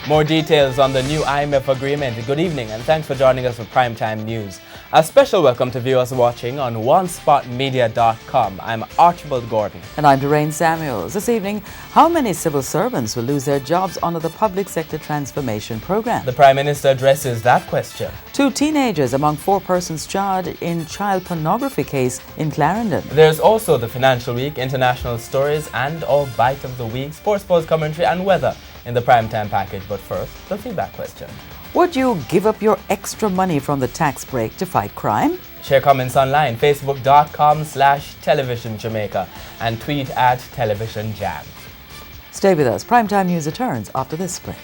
More details on the new IMF agreement. Good evening and thanks for joining us for Primetime News. A special welcome to viewers watching on onespotmedia.com. I'm Archibald Gordon. And I'm Doreen Samuels. This evening, how many civil servants will lose their jobs under the Public Sector Transformation Program? The Prime Minister addresses that question. 2 teenagers among 4 persons charged in child pornography case in Clarendon. There's also the Financial Week, international stories and our Bite of the Week, sports commentary and weather in the Primetime package. But first, the feedback question. Would you give up your extra money from the tax break to fight crime? Share comments online, facebook.com/television Jamaica and tweet at Television Jam. Stay with us. Primetime News returns after this break.